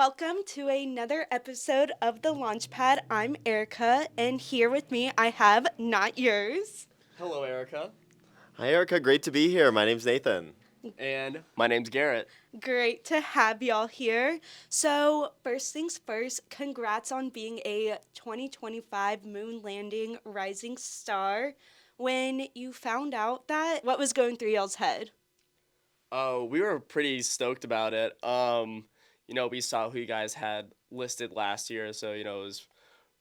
Welcome to another episode of The Launchpad. I'm Erica, and here with me I have Not Yours. Hello, Erica. Hi, Erica. Great to be here. My name's Nathan. And my name's Garrett. Great to have y'all here. So, first things first, congrats on being a 2025 moon landing rising star. When you found out that, what was going through y'all's head? Oh, we were pretty stoked about it. We saw who you guys had listed last year, so it was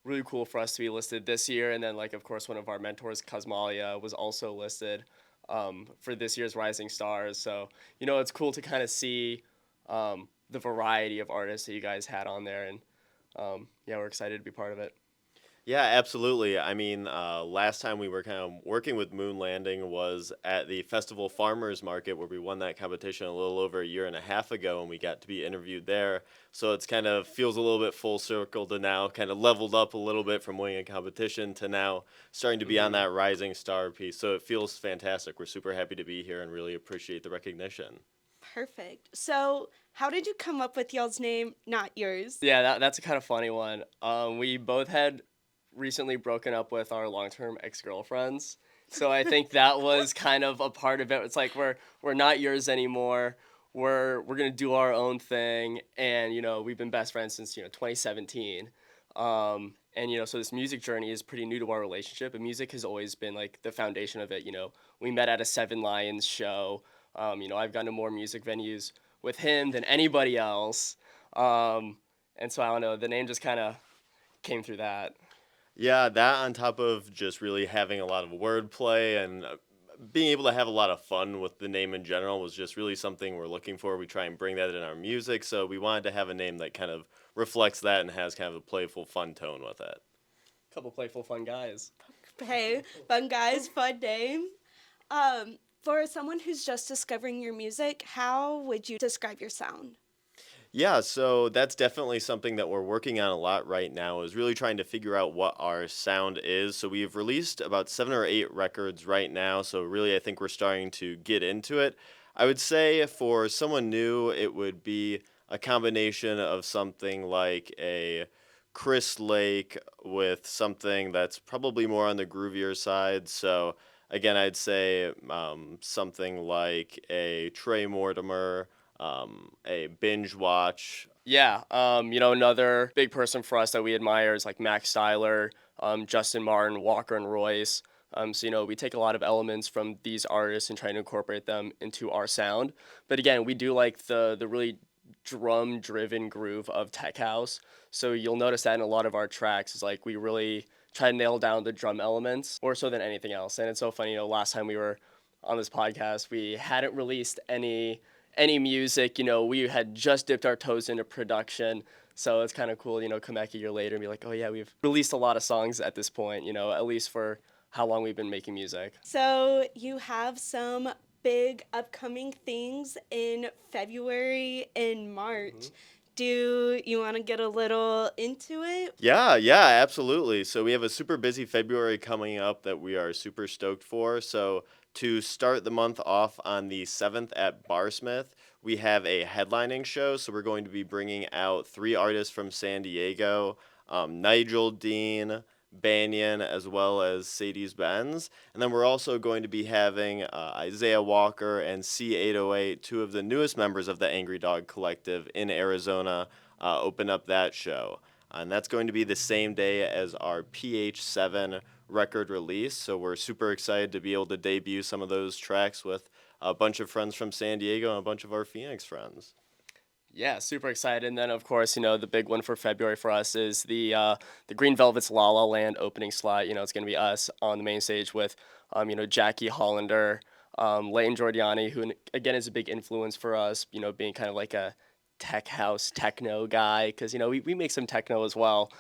really cool for us to be listed this year. And then, of course, one of our mentors, Cosmalia, was also listed for this year's Rising Stars. So it's cool to kind of see the variety of artists that you guys had on there, and yeah, we're excited to be part of it. Yeah, absolutely. I mean, last time we were kind of working with Moon Landing was at the Festival Farmers Market where we won that competition a little over a year and a half ago, and we got to be interviewed there. So it's kind of feels a little bit full circle to now kind of leveled up a little bit from winning a competition to now starting to be on that rising star piece. So it feels fantastic. We're super happy to be here and really appreciate the recognition. Perfect. So, how did you come up with y'all's name, Not Yours? Yeah, that's a kind of funny one. We both had recently broken up with our long-term ex-girlfriends. So I think that was kind of a part of it. It's like we're not yours anymore. We're gonna do our own thing, and we've been best friends since 2017. And so this music journey is pretty new to our relationship, and music has always been like the foundation of it. We met at a Seven Lions show. I've gone to more music venues with him than anybody else. And so I don't know, the name just kind of came through that. Yeah, that on top of just really having a lot of wordplay and being able to have a lot of fun with the name in general was just really something we're looking for. We try and bring that in our music, so we wanted to have a name that kind of reflects that and has kind of a playful, fun tone with it. Couple playful, fun guys. Hey, fun guys, fun name. For someone who's just discovering your music, how would you describe your sound? Yeah, so that's definitely something that we're working on a lot right now is really trying to figure out what our sound is. So we've released about 7 or 8 records right now, so really I think we're starting to get into it. I would say for someone new, it would be a combination of something like a Chris Lake with something that's probably more on the groovier side. So again, I'd say something like a Trey Mortimer, a binge watch. Yeah, another big person for us that we admire is like Max Styler, Justin Martin, Walker and Royce. So we take a lot of elements from these artists and try to incorporate them into our sound. But again, we do like the really drum driven groove of tech house. So you'll notice that in a lot of our tracks is like we really try to nail down the drum elements more so than anything else. And it's so funny, last time we were on this podcast, we hadn't released any music. We had just dipped our toes into production. So it's kind of cool, come back a year later and be like, oh yeah, we've released a lot of songs at this point, at least for how long we've been making music. So, you have some big upcoming things in February and March. Do you want to get a little into it? Yeah, absolutely. So we have a super busy February coming up that we are super stoked for. So to start the month off on the 7th at Barsmith, we have a headlining show. So we're going to be bringing out 3 artists from San Diego, Nigel Dean, Banyan, as well as Sadie's Benz. And then we're also going to be having Isaiah Walker and C808, 2 of the newest members of the Angry Dog Collective in Arizona, open up that show. And that's going to be the same day as our PH7 record release. So we're super excited to be able to debut some of those tracks with a bunch of friends from San Diego and a bunch of our Phoenix friends. Yeah, super excited. And then, of course, the big one for February for us is the Green Velvet's La La Land opening slot. It's going to be us on the main stage with, Jackie Hollander, Leighton Jordiani, who, again, is a big influence for us, being kind of like a tech house techno guy, because, we make some techno as well.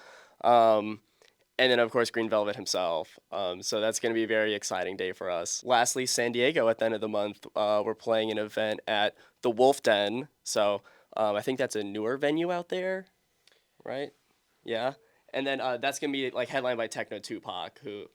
And then, of course, Green Velvet himself. So that's going to be a very exciting day for us. Lastly, San Diego at the end of the month, we're playing an event at the Wolf Den. So I think that's a newer venue out there, right? Yeah. And then that's going to be like headlined by Techno Tupac, who,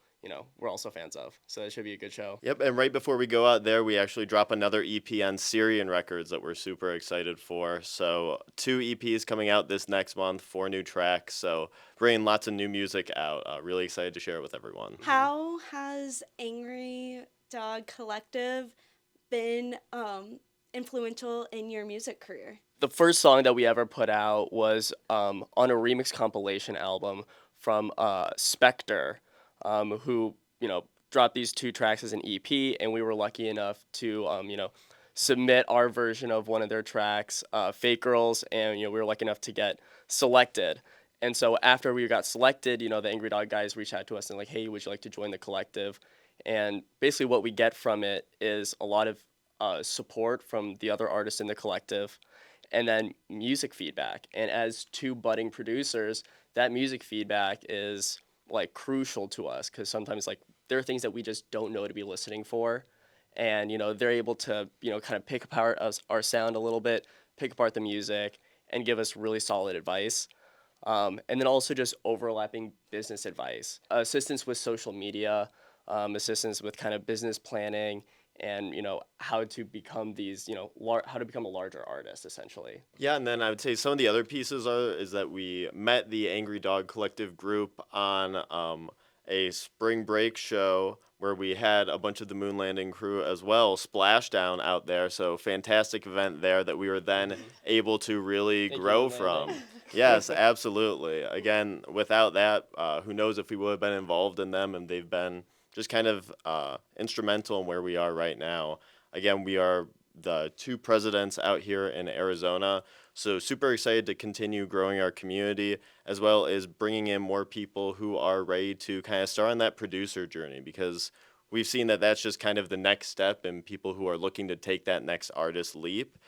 we're also fans of. So it should be a good show. Yep, and right before we go out there, we actually drop another EP on Syrian Records that we're super excited for. So 2 EPs coming out this next month, 4 new tracks. So bringing lots of new music out. Really excited to share it with everyone. How has Angry Dog Collective been influential in your music career? The first song that we ever put out was on a remix compilation album from Spectre, who, dropped these 2 tracks as an EP, and we were lucky enough to, submit our version of one of their tracks, Fake Girls, and, we were lucky enough to get selected. And so after we got selected, the Angry Dog guys reached out to us and like, hey, would you like to join the collective? And basically what we get from it is a lot of support from the other artists in the collective, and then music feedback. And as 2 budding producers, that music feedback is like crucial to us, because sometimes like there are things that we just don't know to be listening for, and they're able to kind of pick apart our sound a little bit, pick apart the music, and give us really solid advice. And then also just overlapping business advice, assistance with social media, assistance with kind of business planning, and how to become these how to become a larger artist, essentially. Yeah, and then I would say some of the other pieces is that we met the Angry Dog Collective group on a spring break show where we had a bunch of the moon landing crew as well splashdown out there. So fantastic event there that we were then able to really Thank you, grow Moon from. Landing. Yes, absolutely. Again, without that, who knows if we would have been involved in them, and they've been just kind of instrumental in where we are right now. Again, we are the 2 presidents out here in Arizona, so super excited to continue growing our community, as well as bringing in more people who are ready to kind of start on that producer journey, because we've seen that that's just kind of the next step, and people who are looking to take that next artist leap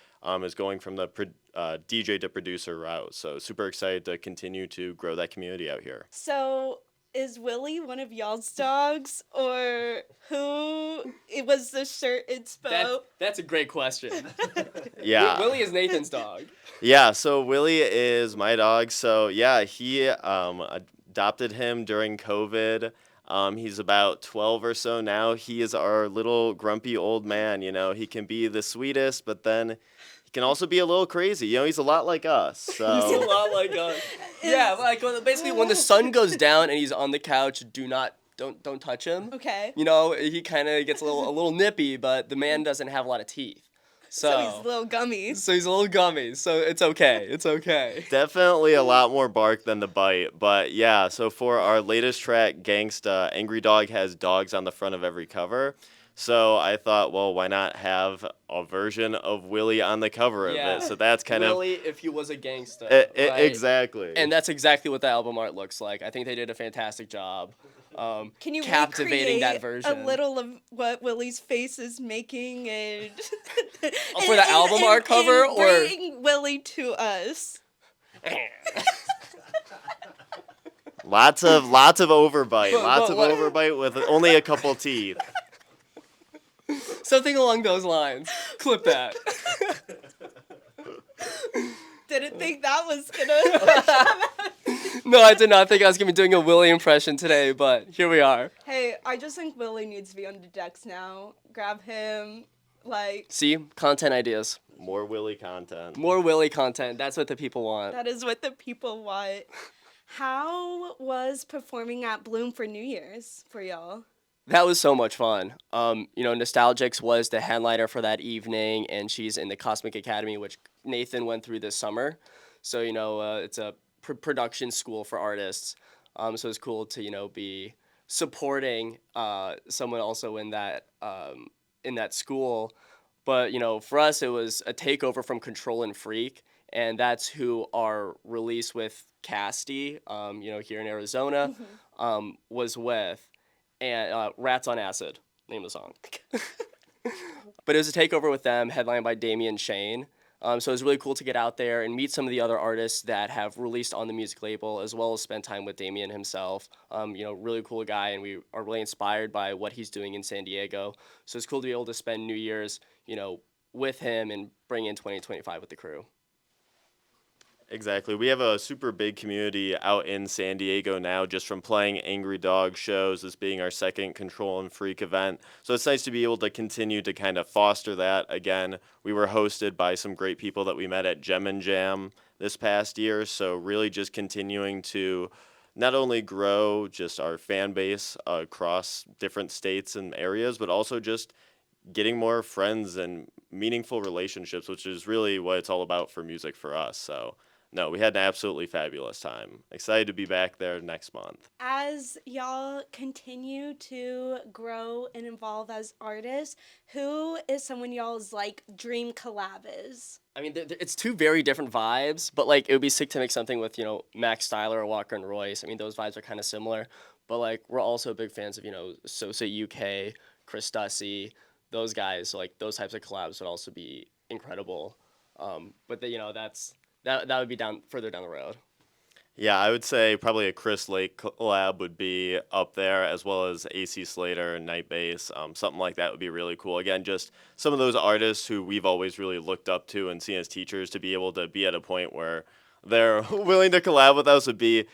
is going from the DJ to producer route. So super excited to continue to grow that community out here. So, is Willie one of y'all's dogs, or who it was the shirt inspo? That's a great question. Yeah. Willie is Nathan's dog. Yeah, so Willie is my dog. So yeah, he adopted him during COVID. He's about 12 or so now. He is our little grumpy old man. He can be the sweetest, but then he can also be a little crazy. He's a lot like us. He's a So lot like us. Yeah, like basically when the sun goes down and he's on the couch, don't touch him. Okay. He kind of gets a little nippy, but the man doesn't have a lot of teeth. So he's little gummies. So he's a little gummy, so it's okay. It's okay. definitely a lot more bark than the bite. But yeah, so for our latest track, Gangsta, Angry Dog has dogs on the front of every cover. So I thought, well, why not have a version of Willie on the cover of it? So that's kind Willie, if he was a gangster. of right? exactly. And that's exactly what the album art looks like. I think they did a fantastic job. Can you captivating that recreate version? a little of what Willie's face is making, and For the album art cover, and or bring Willie to us? Lots of overbite. But- Lots but of what- overbite with only a couple teeth. something along those lines. Clip that. Didn't think that was gonna. No, I did not think I was gonna be doing a Willie impression today, but here we are. Hey, I just think Willie needs to be on the decks now. Grab him, like, See, content ideas. More Willie content. More Willie content. That's what the people want. that is what the people want. How was performing at Bloom for New Year's for y'all? That was so much fun. Nostalgics was the headliner for that evening, and she's in the Cosmic Academy, which Nathan went through this summer. So, it's a production school for artists. So it's cool to, be supporting someone also in that school. But, for us, it was a takeover from Control and Freak, and that's who our release with Casty, here in Arizona, was with. And Rats on Acid, name of the song. But it was a takeover with them, headlined by Damian Shane. So it was really cool to get out there and meet some of the other artists that have released on the music label, as well as spend time with Damian himself. Really cool guy, and we are really inspired by what he's doing in San Diego. So it's cool to be able to spend New Year's, with him and bring in 2025 with the crew. Exactly. We have a super big community out in San Diego now just from playing Angry Dog shows, this being our second Control and Freak event. So it's nice to be able to continue to kind of foster that. Again, we were hosted by some great people that we met at Gem and Jam this past year. So really just continuing to not only grow just our fan base across different states and areas, but also just getting more friends and meaningful relationships, which is really what it's all about for music for us. So, no, we had an absolutely fabulous time. Excited to be back there next month. As y'all continue to grow and evolve as artists, who is someone y'all's like dream collab is? I mean, it's two very different vibes, but like it would be sick to make something with Max Styler or Walker and Royce. I mean, those vibes are kind of similar, but like we're also big fans of Sosa UK, Chris Dussy, those guys. So like those types of collabs would also be incredible. But that would be down further down the road. Yeah, I would say probably a Chris Lake collab would be up there, as well as AC Slater and NightBass. Something like that would be really cool. Again, just some of those artists who we've always really looked up to and seen as teachers to be able to be at a point where they're willing to collab with us would be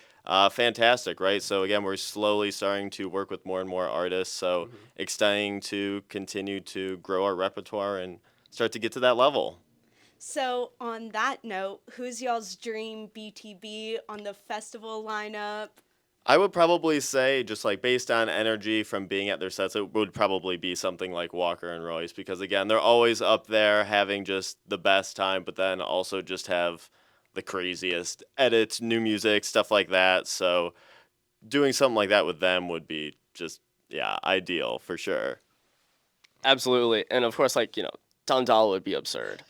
fantastic, right? So again, we're slowly starting to work with more and more artists. So exciting to continue to grow our repertoire and start to get to that level. So, on that note, who's y'all's dream BTB on the festival lineup? I would probably say, just like based on energy from being at their sets, it would probably be something like Walker and Royce because, again, they're always up there having just the best time, but then also just have the craziest edits, new music, stuff like that. So, doing something like that with them would be just, yeah, ideal for sure. Absolutely, and of course, like Tom Dahl would be absurd.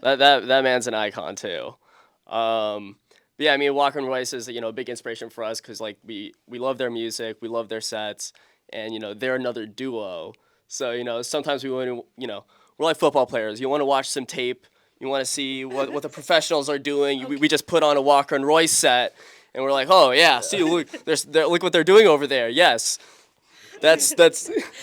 That man's an icon too. But yeah, I mean, Walker and Royce is a big inspiration for us because like we love their music, we love their sets, and they're another duo. So sometimes we want to we're like football players. You want to watch some tape, you want to see what the professionals are doing. We just put on a Walker and Royce set, and we're like, oh yeah, see look, look what they're doing over there. Yes. That's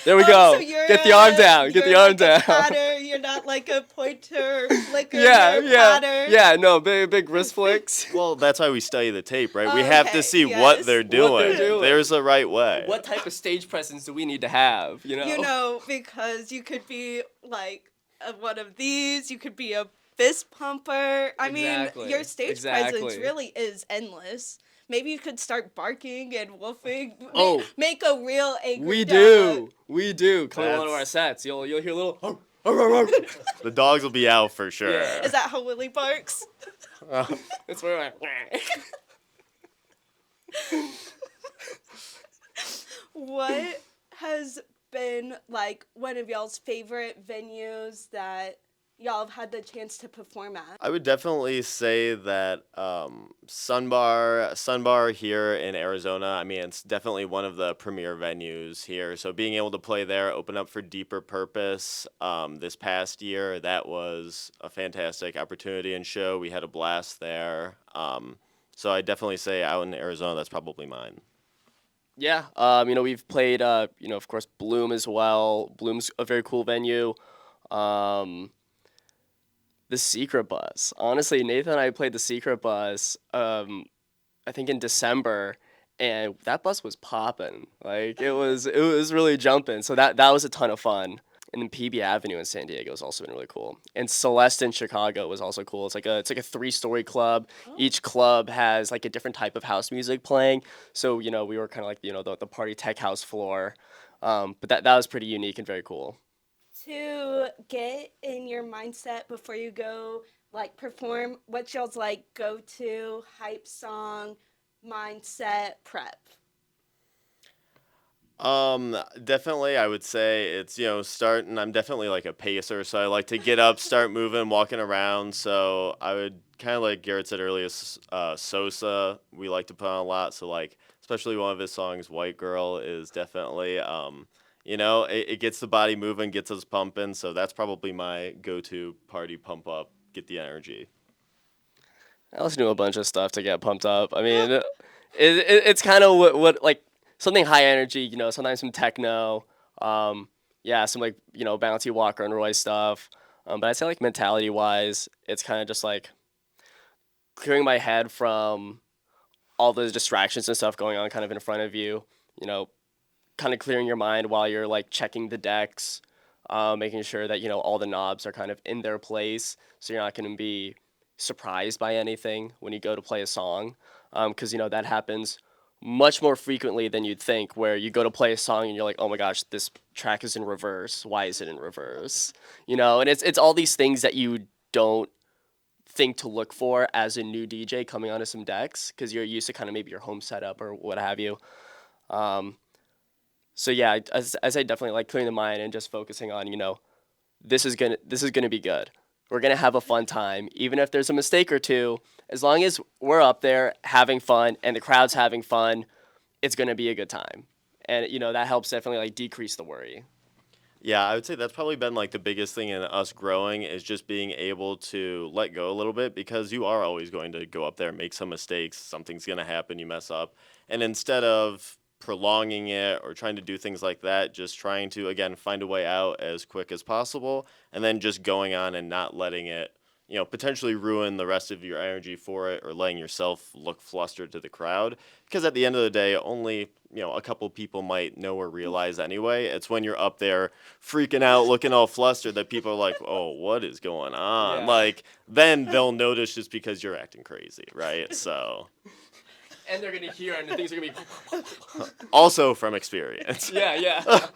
there we go. So you're Get the arm down. Get the arm like down. A patter. You're not like a pointer flicker. Yeah, you're a yeah, patter. yeah. No, big wrist flicks. Well, that's why we study the tape, right? We have to Okay, see yes. what they're doing. What they're doing. There's a right way. What type of stage presence do we need to have? Because you could be like one of these. You could be a fist pumper. I mean, your stage presence really is endless. Maybe you could start barking and wolfing. Oh. Make a real angry We dog. do. Come to one of our That's- sets. You'll hear a little. The dogs will be out for sure. Yeah. Is that how Willie barks? That's where What has been like one of y'all's favorite venues that y'all have had the chance to perform at? I would definitely say that Sunbar here in Arizona. I mean, it's definitely one of the premier venues here. So being able to play there, open up for Deeper Purpose this past year, that was a fantastic opportunity and show. We had a blast there. So I definitely say out in Arizona, that's probably mine. Yeah. We've played. Of course, Bloom as well. Bloom's a very cool venue. The Secret Bus. Honestly, Nathan and I played the Secret Bus, I think in December, and that bus was popping. Like it was really jumping. So that was a ton of fun. And then PB Avenue in San Diego has also been really cool. And Celeste in Chicago was also cool. It's like a 3-story club. Each club has like a different type of house music playing. So we were kind of like the party tech house floor. But that was pretty unique and very cool. To get in your mindset before you go like perform, what's y'all's like go-to hype song mindset prep? Definitely, I would say it's, starting. I'm definitely like a pacer, so I like to get up, start moving, walking around. So I would kind of like Garrett said earlier, Sosa, we like to put on a lot. So like, especially one of his songs, White Girl, is definitely, it gets the body moving, gets us pumping. So that's probably my go-to party pump up, get the energy. I listen to a bunch of stuff to get pumped up. I mean, it's kind of what like something high energy, sometimes some techno, some like, bouncy Walker and Roy stuff. But I'd say like mentality wise, it's kind of just like clearing my head from all the distractions and stuff going on kind of in front of you, you know, kind of clearing your mind while you're like checking the decks, making sure that, all the knobs are kind of in their place. So you're not going to be surprised by anything when you go to play a song. Because, that happens much more frequently than you'd think, where you go to play a song and you're like, oh my gosh, this track is in reverse. Why is it in reverse? And it's all these things that you don't think to look for as a new DJ coming onto some decks because you're used to kind of maybe your home setup or what have you. Um, so yeah, I say definitely like clearing the mind and just focusing on, this is gonna be good. We're gonna have a fun time, even if there's a mistake or two. As long as we're up there having fun and the crowd's having fun, it's gonna be a good time. And that helps definitely like decrease the worry. Yeah, I would say that's probably been like the biggest thing in us growing is just being able to let go a little bit because you are always going to go up there, make some mistakes, something's going to happen, you mess up. And instead of prolonging it or trying to do things like that, just trying to, again, find a way out as quick as possible and then just going on and not letting it, potentially ruin the rest of your energy for it or letting yourself look flustered to the crowd. Because at the end of the day, only, a couple people might know or realize anyway. It's when you're up there freaking out, looking all flustered that people are like, oh, what is going on? Yeah. Like, then they'll notice just because you're acting crazy, right? So, And they're gonna hear and things are gonna be also from experience. yeah.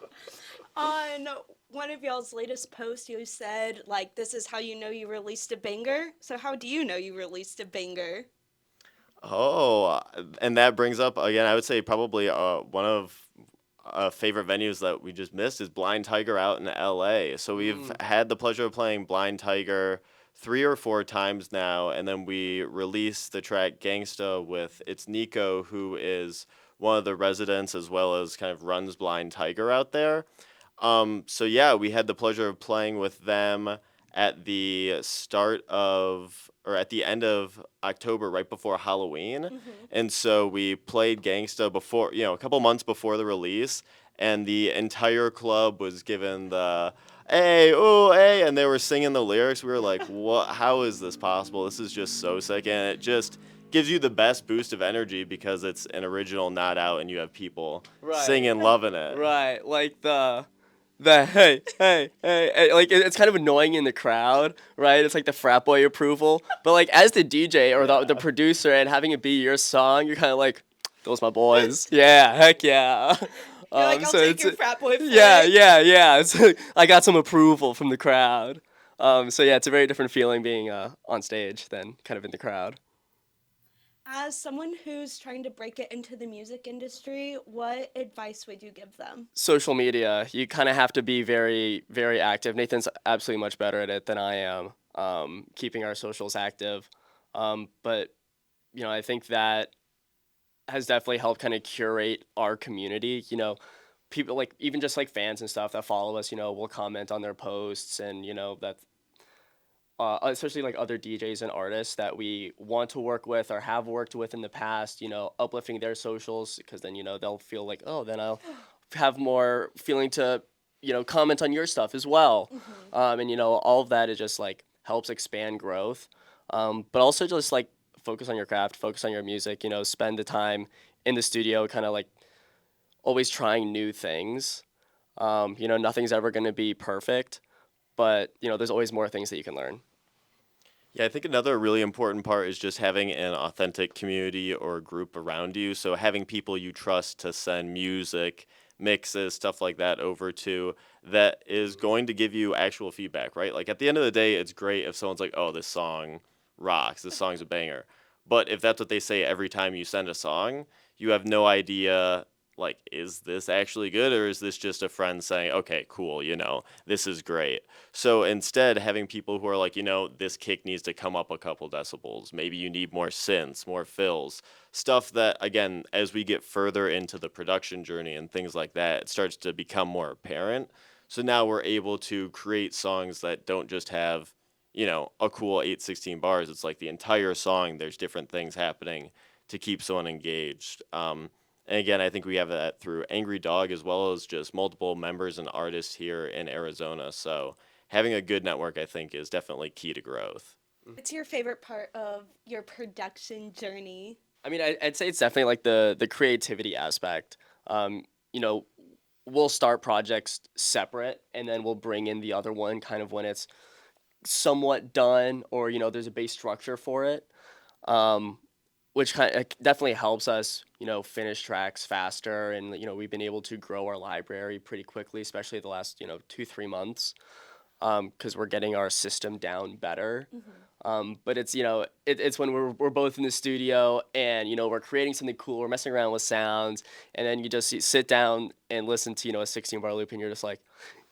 On one of y'all's latest posts, you said, like, this is how you know you released a banger. So, how do you know you released a banger? Oh, and that brings up again. I would say probably one of favorite venues that we just missed is Blind Tiger out in L.A. So we've had the pleasure of playing Blind Tiger 3 or 4 times now, and then we released the track "Gangsta" with it's Nico, who is one of the residents as well as kind of runs Blind Tiger out there. So yeah, we had the pleasure of playing with them at the start of or at the end of October, right before Halloween. And so we played Gangsta before, a couple months before the release, and the entire club was given the hey, oh, hey, and they were singing the lyrics. We were like, what? How is this possible? This is just so sick. And it just gives you the best boost of energy because it's an original not out and you have people Right. singing, loving it. Right. Like the hey, like it's kind of annoying in the crowd, right? It's like the frat boy approval, but like as the DJ or the producer and having it be your song, you're kind of like, those my boys, yeah, heck yeah. You're like, I'll So take it's your frat boy flirt. yeah. It's like, I got some approval from the crowd. So yeah, it's a very different feeling being on stage than kind of in the crowd. As someone who's trying to break it into the music industry, what advice would you give them? Social media, you kind of have to be very, very active. Nathan's absolutely much better at it than I am, keeping our socials active. But, I think that has definitely helped kind of curate our community. People like, even just like fans and stuff that follow us, will comment on their posts and, that especially like other DJs and artists that we want to work with or have worked with in the past, uplifting their socials because then, they'll feel like, oh, then I'll have more feeling to, comment on your stuff as well. And, all of that is just like helps expand growth. But also just like focus on your craft, focus on your music, spend the time in the studio, kind of like always trying new things. Nothing's ever going to be perfect, but, there's always more things that you can learn. Yeah, I think another really important part is just having an authentic community or group around you. So having people you trust to send music, mixes, stuff like that over to that is going to give you actual feedback, right? Like at the end of the day, it's great if someone's like, "Oh, this song rocks. This song's a banger." But if that's what they say every time you send a song, you have no idea like is this actually good or is this just a friend saying, "Okay, cool, this is great." So instead, having people who are like, this kick needs to come up a couple decibels. Maybe you need more synths, more fills, stuff that, again, as we get further into the production journey and things like that, it starts to become more apparent. So now we're able to create songs that don't just have, a cool 816 bars. It's like the entire song, there's different things happening to keep someone engaged. And again, I think we have that through Angry Dog as well as just multiple members and artists here in Arizona. So having a good network, I think, is definitely key to growth. What's your favorite part of your production journey? I mean, I'd say it's definitely like the creativity aspect. You know, we'll start projects separate, and then we'll bring in the other one kind of when it's somewhat done, or there's a base structure for it. Um, which kind of definitely helps us, finish tracks faster, and we've been able to grow our library pretty quickly, especially the last 2-3 months, because we're getting our system down better. But it's it's when we're both in the studio, and we're creating something cool, we're messing around with sounds, and then you just sit down and listen to a 16-bar loop, and you're just like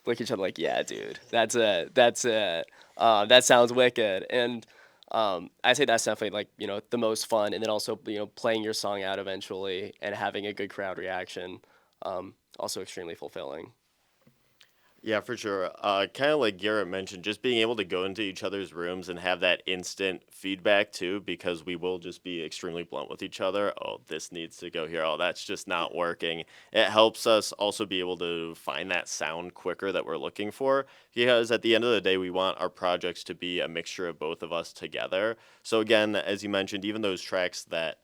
look at each other like, yeah, dude, that's it, that sounds wicked. And I say that's definitely like the most fun, and then also playing your song out eventually and having a good crowd reaction, also extremely fulfilling. Yeah, for sure. Kind of like Garrett mentioned, just being able to go into each other's rooms and have that instant feedback too, because we will just be extremely blunt with each other. Oh, this needs to go here. Oh, that's just not working. It helps us also be able to find that sound quicker that we're looking for, because at the end of the day, we want our projects to be a mixture of both of us together. So again, as you mentioned, even those tracks that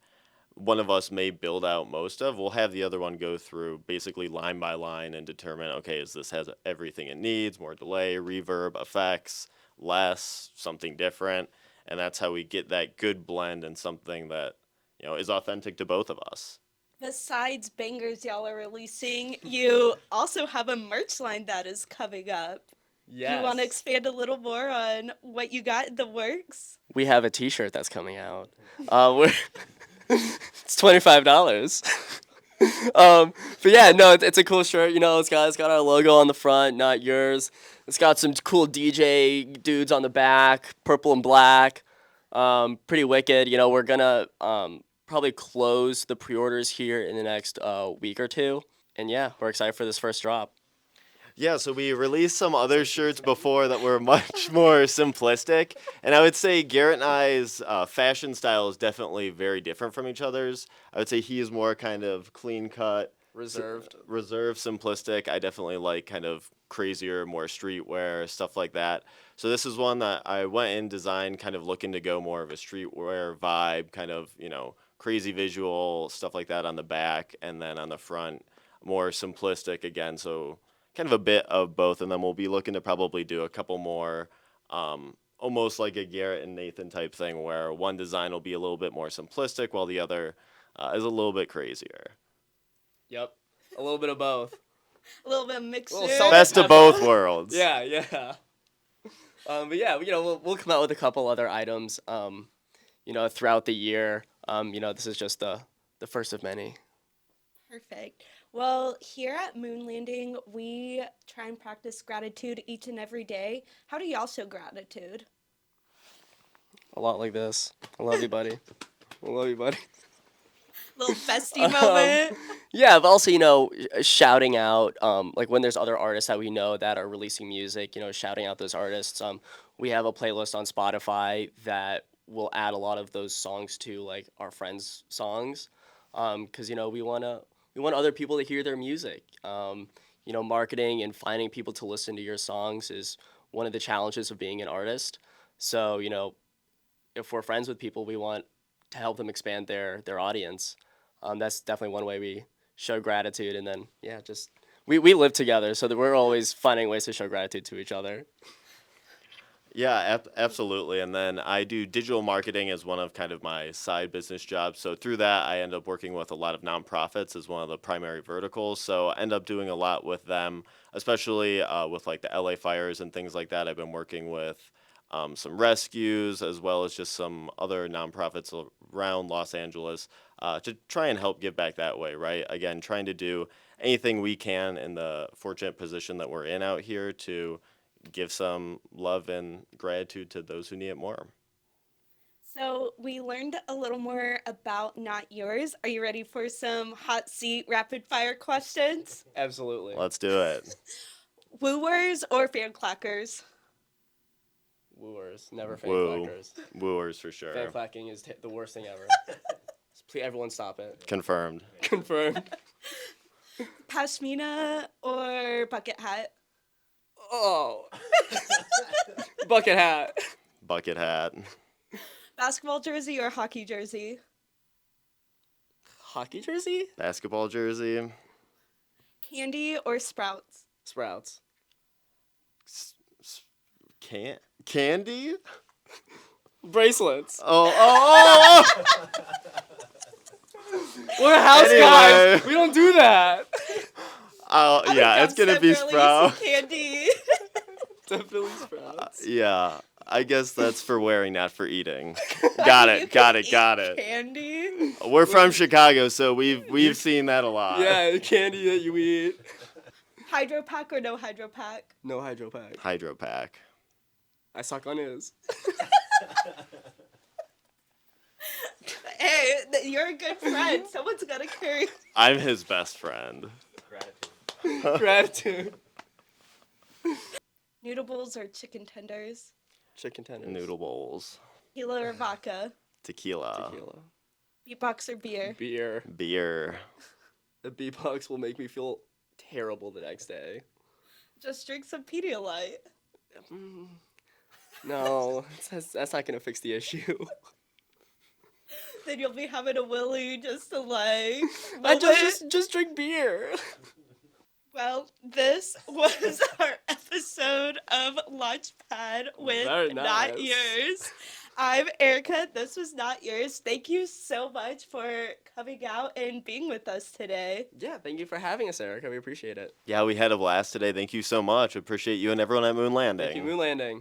one of us may build out most of, we'll have the other one go through basically line by line and determine, okay, is this has everything it needs, more delay, reverb, effects, less, something different, and that's how we get that good blend and something that is authentic to both of us. Besides bangers y'all are releasing, you also have a merch line that is coming up. Do you want to Yes. expand a little more on what you got in the works? We have a T-shirt that's coming out. We're it's $25. But yeah, no, it's a cool shirt. It's got our logo on the front, Not Yours. It's got some cool DJ dudes on the back, purple and black. Pretty wicked. We're gonna probably close the pre-orders here in the next week or two. And yeah, we're excited for this first drop. Yeah, so we released some other shirts before that were much more simplistic, and I would say Garrett and I's fashion style is definitely very different from each other's. I would say he is more kind of clean cut, Reserved. reserved, simplistic. I definitely like kind of crazier, more streetwear stuff like that. So this is one that I went in designed, kind of looking to go more of a streetwear vibe, kind of crazy visual stuff like that on the back, and then on the front more simplistic again. So kind of a bit of both, and then we'll be looking to probably do a couple more, almost like a Garrett and Nathan type thing, where one design will be a little bit more simplistic, while the other is a little bit crazier. Yep. A little bit of both. A little bit of mixture. Best of both worlds. Yeah, yeah. But yeah, we'll come out with a couple other items, throughout the year. This is just the first of many. Perfect. Well, here at Moon Landing, we try and practice gratitude each and every day. How do y'all show gratitude? A lot like this. I love you, buddy. I love you, buddy. Little festy moment. Yeah, but also, shouting out, like when there's other artists that we know that are releasing music, shouting out those artists. We have a playlist on Spotify that will add a lot of those songs to like our friends' songs, because we want other people to hear their music. Marketing and finding people to listen to your songs is one of the challenges of being an artist. So, if we're friends with people, we want to help them expand their audience. That's definitely one way we show gratitude. And then, yeah, just we live together, so that we're always finding ways to show gratitude to each other. Yeah, absolutely. And then I do digital marketing as one of kind of my side business jobs. So through that, I end up working with a lot of nonprofits as one of the primary verticals. So I end up doing a lot with them, especially with like the LA fires and things like that. I've been working with some rescues as well as just some other nonprofits around Los Angeles to try and help give back that way, right? Again, trying to do anything we can in the fortunate position that we're in out here to give some love and gratitude to those who need it more. So, we learned a little more about Not Yours. Are you ready for some hot seat rapid fire questions? Absolutely. Let's do it. Wooers or fan clackers? Wooers, never fan Woo. clackers. Wooers for sure. Fan clacking is the worst thing ever. Please, everyone stop it. Confirmed. Confirmed. Pashmina or bucket hat? Oh. Bucket hat. bucket hat. Basketball jersey or hockey jersey? Hockey jersey? Basketball jersey. Candy or Sprouts? Sprouts. Candy? Bracelets. Oh. We're house Anyway. guys. We don't do that. Oh, I yeah, would it's gonna be definitely some Sprout. Candy. Definitely Sprouts. Yeah, I guess that's for wearing, not for eating. You Got it. can Got eat it. Candy. We're from Chicago, so we've seen that a lot. Yeah, the candy that you eat. Hydro pack or no hydro pack? No hydro pack. Hydro pack. I suck on his. Hey, you're a good friend. Someone's gotta carry. I'm his best friend. Gratitude. Noodle bowls or chicken tenders? Chicken tenders. Noodle bowls. Tequila or vodka? Tequila. Tequila. Beatbox or beer? Beer. Beer. The beatbox will make me feel terrible the next day. Just drink some Pedialyte. No, that's not gonna fix the issue. Then you'll be having a willy just to like. I moment. just drink beer. Well, this was our episode of Launchpad with Very Not nice. Yours. I'm Erica. This was Not Yours. Thank you so much for coming out and being with us today. Yeah, thank you for having us, Erica. We appreciate it. Yeah, we had a blast today. Thank you so much. Appreciate you and everyone at Moon Landing. Thank you, Moon Landing.